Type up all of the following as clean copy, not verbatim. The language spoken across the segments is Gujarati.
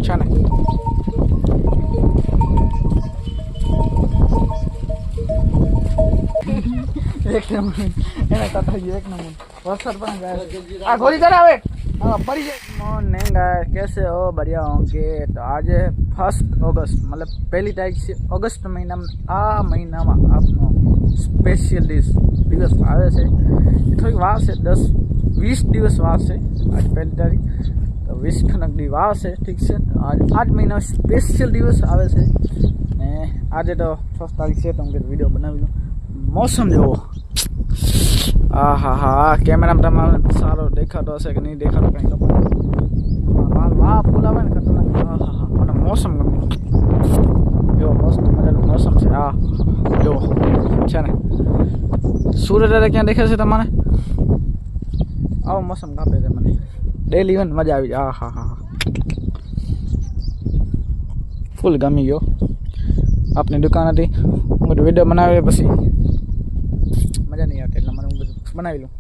છે ને एक नंबर एना कथा जी एक नंबर वरसाद पण गाय आ गोली चलावे हां पड़ी जाए मॉर्निंग गाय कैसे हो बढ़िया होंगे। तो आज 1 अगस्त मतलब पहली तारीख से अगस्त महीना में आ महीना में आपनो स्पेशल दिवस आवे छे। थोड़ी वार से 10-20 दिवस वार से आज पहली तारीख तो 20 खनक दी वार से ठीक है। आज 8 महीना स्पेशल दिवस आवे छे ने आज तो 6 तारीख से तो हम वीडियो बनावी लो। मौसम जो आहा कैमरा में तमाम सारो देखा तो हशे कि नहीं देखा तो कहीं खबर वाह फूल आवे ने खतरनाक। आहा અને मौसम गमे જો મસ્ત મજાનું મौसम છે। આ જો છે ને સૂરજ ક્યાં દેખે છે તમને આવો મौसम કાપે છે મને ડેલી ઇવન મજા આવી જાય। આહા ફૂલ ગમી ગયો। આપની દુકાન હતી હું વિડિયો બનાવ્યો પછી मजा नहीं आती એટલે મને હું બનાવી લઉં।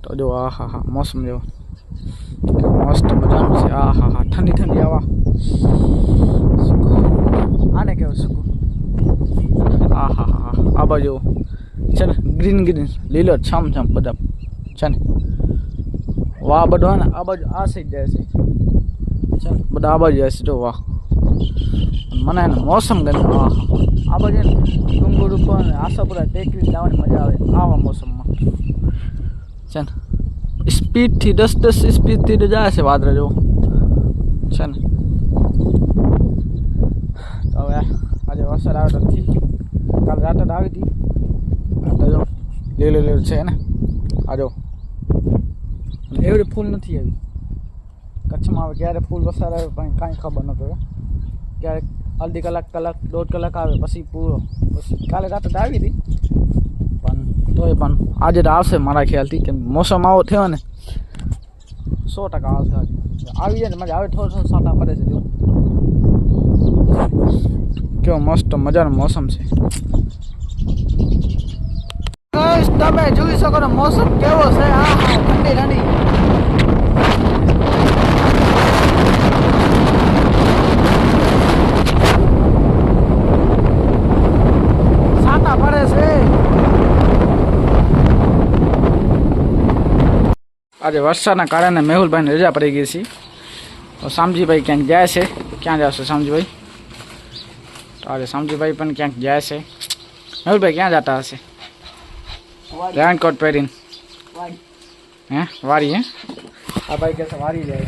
તો જો આહા મौसम જો મસ્ત મજાનું છે। આહા ઠંડી ઠંડી હવા આને કેવું સુકૂન। આહા આ બાજુ છે ને ગ્રીન ગ્રીન લીલો છમ છમ બધા છે ને વાહ બધો ને આ બાજુ આ સાઈડ જાય છે છે બધા આ બાજુ જાય છે। જો વાહ મને ને મौसम ગમે। આહા આ બાજુ ડુંગર ઉપર આશાપુરા ટેકરી જવાની મજા આવે આવા મોસમમાં છે ને। સ્પીડથી 10 સ્પીડથી જાય છે વાદળા જો છે ને। તો હવે આજે વરસાદ આવ્યો નથી કાલ રાતે આવી હતી તો જો લીલું લીલું છે ને આ જો એવડી ફૂલ નથી આવી કચ્છમાં આવે ક્યારે ફૂલ વરસાદ આવે પણ કાંઈ ખબર ન પડે ક્યારે અડધી કલાક 1.5 કલાક આવે પછી પૂરો પછી કાલે રાતે આવી હતી પણ તોય પણ આજે તો આવશે મારા ખ્યાલથી કેમ મોસમ આવો થયો ને 100% આવશે આજે આવી જાય ને મજા આવે। થોડો સાટા પડે છે જો કેવો મસ્ત મજાનો મોસમ છે। ગાઈસ તમે જોઈ શકો છો મોસમ કેવો છે। આ ઠંડી ઠંડી આજે વરસાદના કારણે મેહુલભાઈને રજા પડી ગઈ છે તો શામજીભાઈ ક્યાંક જાય છે। ક્યાં જશે શામજીભાઈ? તો આજે શામજીભાઈ પણ ક્યાંક જાય છે। મેહુલભાઈ ક્યાં જતા હશે? રેનકોટ પહેરીને હે વારી હે આ ભાઈ કહે છે વારી જાય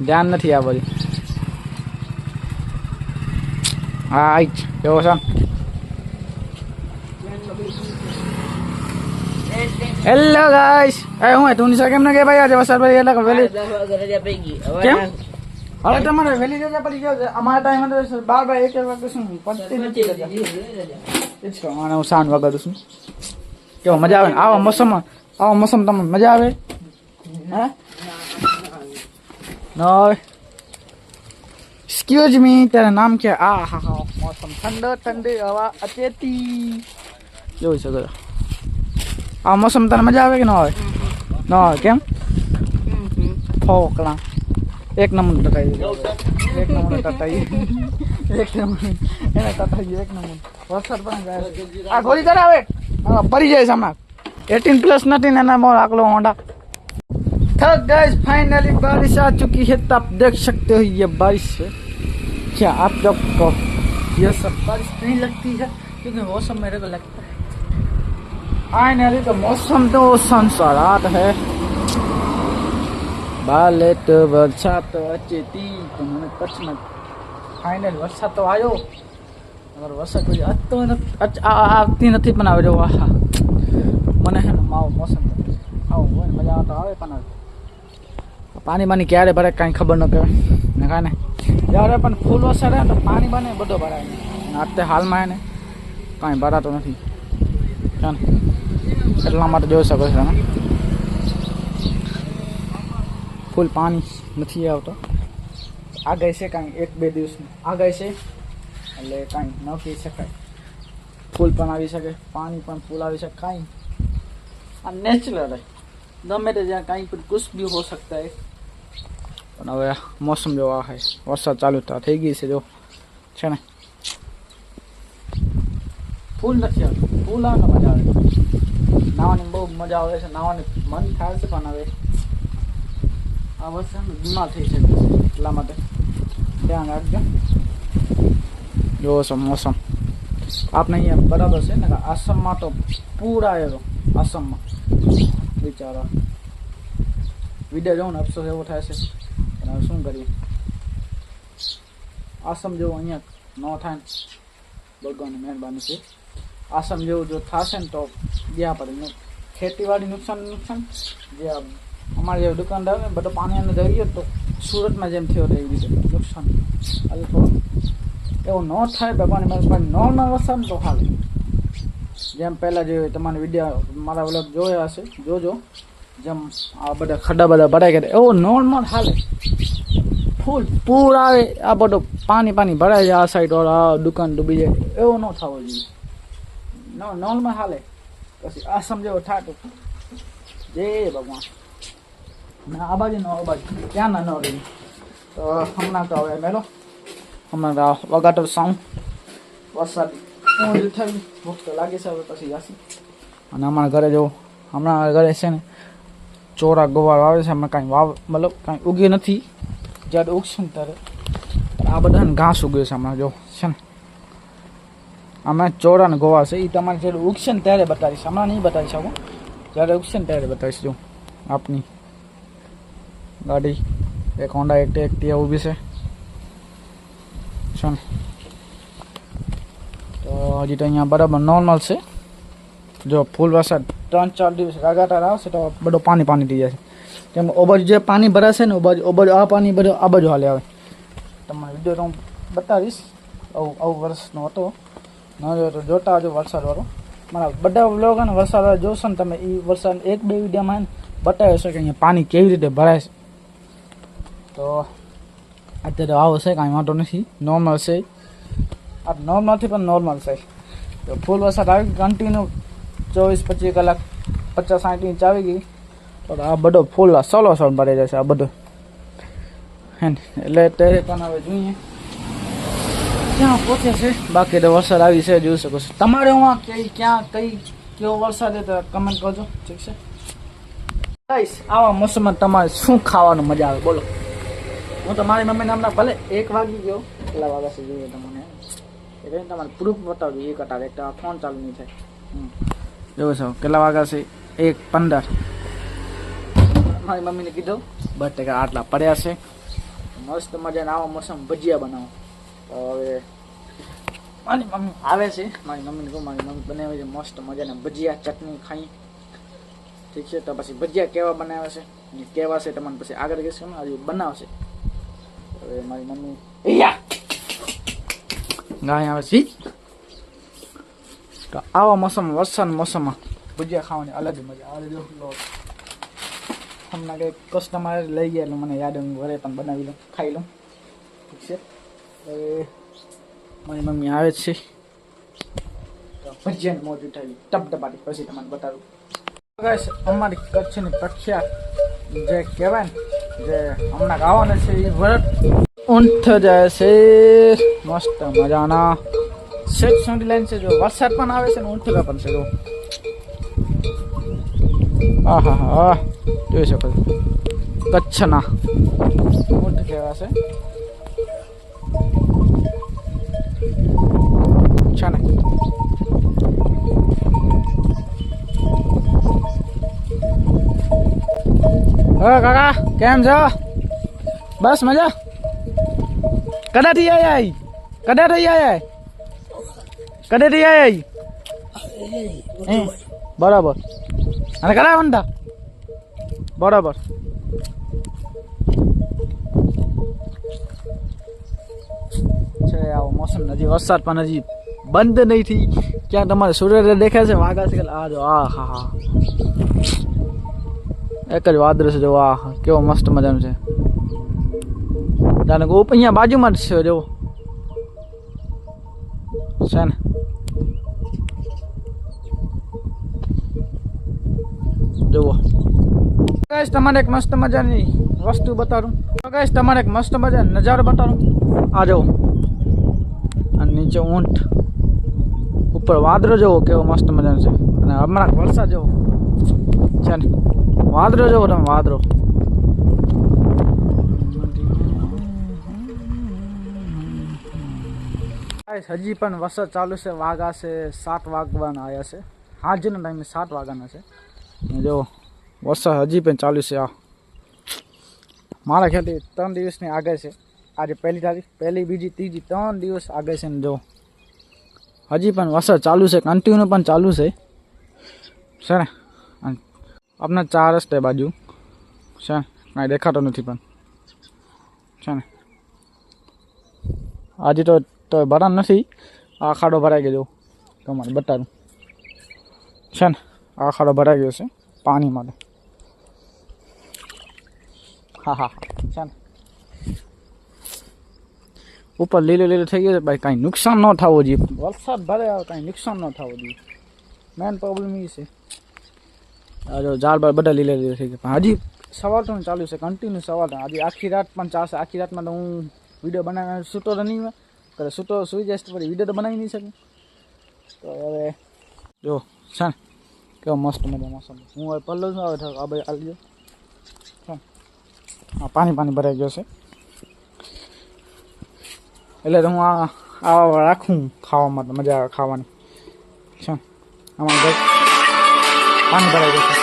ધ્યાન નથી આ બધું। હા આઈ એવો છે। હેલો ગાઈસ એ હું તું નિશા કેમ ન કે ભાઈ આજે વરસાદ પડી એટલે વેલી 10 વાગે રજા પડી ગઈ કેમ હવે તમારે વેલી રજા પડી ગયો અમારા ટાઈમ હતો 12 વાગે 1 વાગે શું પડતી નથી રજા એ જ આને હું સાંજ વગાડું છું કેવો મજા આવે આવા મોસમ તમને મજા આવે હે નો एक्सक्यूज मी तेरा नाम क्या? आहा मौसम ठंडा ठंडी हवा अचेती જોઈ શકો આ મોસમ તને મજા આવે કે ન આવે? ન આવે કેમ? ફોકલા એક નંબર ટટાઈ એક નંબર ટટાઈ એક નંબર એને ટટાઈ એક નંબર વરસાદ પણ જાય આ ગોળી ચલાવે પડી જાય સામે 18+ નથી ને એના મોર આકલો હોંડા थक गाइस फाइनली बारिश आ चुकी है। तो आप देख सकते हो ये बारिश है क्या आप लोग को ये सब बारिश नहीं लगती है क्योंकि मौसम मेरे को लगता है फाइनली तो मौसम तो संसारात है बाले तो वर्षा तो अचेती तो मैंने कच्छ में फाइनल वर्षा तो आयो अगर वर्षा कोई आती नहीं पण आवे जो आहा મને હે માવો મોસમ આવો હોય મજા તો આવે પણ પાણી બાની ક્યારે ભરે કાંઈ ખબર ન કહેવાય ને કાંઈ ને જ્યારે પણ ફૂલ વરસાદ આવે તો પાણી બને બધો ભરાય ને અત્યારે હાલમાં એને કાંઈ ભરાતો નથી ને એટલા માટે જોઈ શકો છો ને ફૂલ પાણી નથી આવતો આગાહી છે કાંઈ 1-2 દિવસની આગાહી છે એટલે કાંઈ ન કહી શકાય ફૂલ પણ આવી શકે પાણી પણ ફૂલ આવી શકે કાંઈ नेचुरल है गमे तो जहाँ कहीं पर कुछ भी हो सकता है પણ હવે મોસમ જો આ છે વરસાદ ચાલુ થઈ ગઈ છે જો છે ને ફૂલ નથી આવતું ફૂલ આવે મજા આવે નાવાની બહુ મજા આવે છે નાવાની મન થાય છે પણ હવે આ વરસાદ બીમાર થઈ શકે છે એટલા માટે ધ્યાન રાખજો જો છો મોસમ આપણે અહીંયા બરાબર છે ને આસામમાં તો પૂર આવેલો આસામમાં બિચારા વિડીયો જોઉં ને અફસોસ એવો થાય છે પણ હવે શું કરીએ આસામ જેવું અહીંયા ન થાય ને ભગવાનની મહેરબાની છે આસામ જેવું જો થશે ને તો ગયા પડે ખેતીવાડી નુકસાન જે અમારે જે દુકાનદાર ને બધો પાણી અંદર જઈએ તો સુરતમાં જેમ થયો એવી રીતે નુકસાન હવે થોડું એવું ન થાય ભગવાનની મહેરબાની નોર્મલ વરસાદ તો હાલ જેમ પહેલાં જે તમારે વિડીયો મારા વ્લોગ જોયા હશે જોજો જેમ આ બધા ખડા બધા ભરાઈ ગયા એવો નોર્મલ હાલે ફૂલ પૂર આવે આ બધું પાણી ભરાઈ જાય આ સાઈડ વાળા આ દુકાન ડૂબી જાય એવો ન થવો જોઈએ નોર્મલ હાલે પછી આ સમજેવો થાય તો જય ભગવાન ના આ બાજુ આ બાજુ ક્યાં ના ન રહી તો હમણાં તો હવે મેલો હમણાં વગાટો સાઉન્ડ વરસાદ થઈ ભૂખ તો લાગે છે હવે પછી જાસી અને અમારા ઘરે જો હમણાં ઘરે છે ને ચોરા ગોવાર આવે છે હમણાં કાંઈ મતલબ કાંઈ ઉગ્યું નથી જ્યારે ઉગશે ને ત્યારે આ બધાને ઘાસ ઉગ્યું છે હમણાં જો છે ને હમણાં ચોરા ને ગોવાર છે એ તમારે જ્યારે ઉગશે ને ત્યારે બતાવીશ હમણાં નહીં બતાવી શકું જ્યારે ઉગશે ને ત્યારે બતાવીશ જો આપની ગાડી એક હોન્ડા એક્ટિવા ઊભી છે ને તો હજી તો અહીંયા બરાબર નોર્મલ છે જો ફૂલ વરસાદ 3-4 દિવસ લગાતાર આવશે તો બધું પાણી થઈ જશે તેમ ઓ બાજુ જે પાણી ભરાશે ને ઓ બાજુ આ પાણી બધું આ બાજુ હાલે આવે તમને વિડીયો તો હું બતાવીશ આવું વર્ષનો હતો ન તો જોતા આવજો વરસાદવાળો મારા બધા વ્લોગ અને વરસાદ જોશો ને તમે એ વરસાદ 1-2 વિડીયોમાં બતાવ્યો છે કે અહીંયા પાણી કેવી રીતે ભરાય છે તો અત્યારે આવો છે કાંઈ વાંધો નથી નોર્મલ છે આ નોર્મલથી પણ નોર્મલ છે તો ફૂલ વરસાદ આવી કન્ટિન્યુ 24-25 કલાક 50-60 ઇંચ આવી ગઈ તો આ બધો ફૂલ સોલો ભરાઈ જશે આ બધો હે ને એટલે અત્યારે પણ હવે જોઈએ ક્યાં પહોંચે છે બાકી તો વરસાદ આવી છે જોઈ શકો છો તમારે હું ક્યાં કેવો વરસાદ છે તો કમેન્ટ કરજો ઠીક છે ગાઈસ આવા મોસમમાં તમારે શું ખાવાનું મજા આવે બોલો હું તો મારી મમ્મીને હમણાં ભલે 1 વાગી ગયો કેટલા વાગ્યા સુધી જોઈએ તમને એટલે તમારે પ્રૂફ બતાવજો એક અટાર એક ફોન ચાલુ નહીં થાય જોવો છો કેટલા વાગ્યા છે 1:15 મારી મમ્મીને કીધું બટેકા આટલા પડ્યા છે મસ્ત મજાના આવા મોસમ ભજીયા બનાવો તો હવે મારી મમ્મી આવે છે મારી મમ્મીને કહું મારી મમ્મી બનાવે છે મસ્ત મજાના ભજીયા ચટણી ખાઈ ઠીક છે તો પછી ભજીયા કેવા બનાવે છે કેવા છે તમને પછી આગળ કહેશે ને હજી બનાવશે હવે મારી મમ્મી ગાય આવે છે તો આવા મોસમ વરસાદ મોસમમાં ભજીયા ખાવાની અલગ મજા આવે જો હમણાં કંઈક કસ્ટમર લઈ ગયા એટલે મને યાદ હું ઘરે પણ બનાવી લઉં ખાઈ લઉં ઠીક છે હવે મારી મમ્મી આવે છે તો ભજીયાની મોજ ઉઠાવી ટપટપાટી પછી તમને બતાવું ગાઈસ અમારી કચ્છની પ્રખ્યાત જે કહેવાય ને જે હમણાં ગાવાના છે એ વ્રત ઊંઠ જાય છે મસ્ત મજાના સેટ સોંડી લાઈન છે જો વરસાદ પણ આવે છે ને ઊંઠકા પણ છે જો હા જોઈ શકો કચ્છના ઊંઠ કહેવા છે ને કાકા કેમ છો બસ મજા કદાથી આયા બરાબર અને કડા વંટા બરાબર છે આવો મોસમ હજી વરસાદ પણ હજી બંધ નહીં થઈ ક્યાં તમારે સૂર્ય દેખાય છે વાગા છે આ જો હા એક જ વાદળ છે જો કેવો મસ્ત મજાનું છે જાણે અહીંયા બાજુમાં જ છે જો છે ને જુઓ તમારે એક મસ્ત મજાની વસ્તુ બતાવું ગાઈસ તમારે એક મસ્ત મજા નજારો બતાવું આ જો અને નીચે ઊંટ ઉપર વાદળો જેવો કેવો મસ્ત મજાનો છે અને હમણાં વરસાદ જેવો છે ને વાદળો જેવો તમે વાદળો હજી પણ વરસાદ ચાલુ છે વાગા છે 7 વાગવાના આવ્યા છે હાજના ટાઈમે 7 વાગ્યાના છે જો વરસાદ હજી પણ ચાલુ છે આ મારા ખ્યાલથી 3 દિવસની આગળ છે આજે 1લી તારીખ 1લી, 2જી, 3જી 3 દિવસ આગળ છે ને જો હજી પણ વરસાદ ચાલુ છે કન્ટિન્યુ પણ ચાલુ છે ને આપણા 4 રસ્તે બાજુ છે ને કાંઈ દેખાતો નથી પણ છે ને આજે તો ભરાણ નથી આ ખાડો ભરાઈ ગયો તમારે બતાવું છે ને આ ખાડો ભરાઈ ગયો છે પાણી માટે હા છે ને ઉપર લીલું થઈ ગયું છે ભાઈ કાંઈ નુકસાન ન થવું જોઈએ વરસાદ ભરે આવે કાંઈ નુકસાન ન થવું જોઈએ મેન પ્રોબ્લેમ એ છે આ જો ઝાડ બાર બધા લીલા થઈ ગયા પણ હજી સવાર તો ચાલુ છે કન્ટિન્યુ સવાર આજે આખી રાત પણ ચાલશે આખી રાતમાં તો હું વિડીયો બનાવીને છૂટો તો નહીં કરે છૂટો સુઈ જાય તો વિડીયો તો બનાવી નહીં શકું તો હવે જો છે ને કેવો મસ્ત મજા મોસમ હું હવે પલ્લો જ આવે આ ભાઈ આવી ગયો હા પાણી ભરાઈ ગયો છે એટલે તો હું આ રાખું ખાવા માટે મજા આવે ખાવાની છે આમાં પાણી ભરાઈ ગયું છે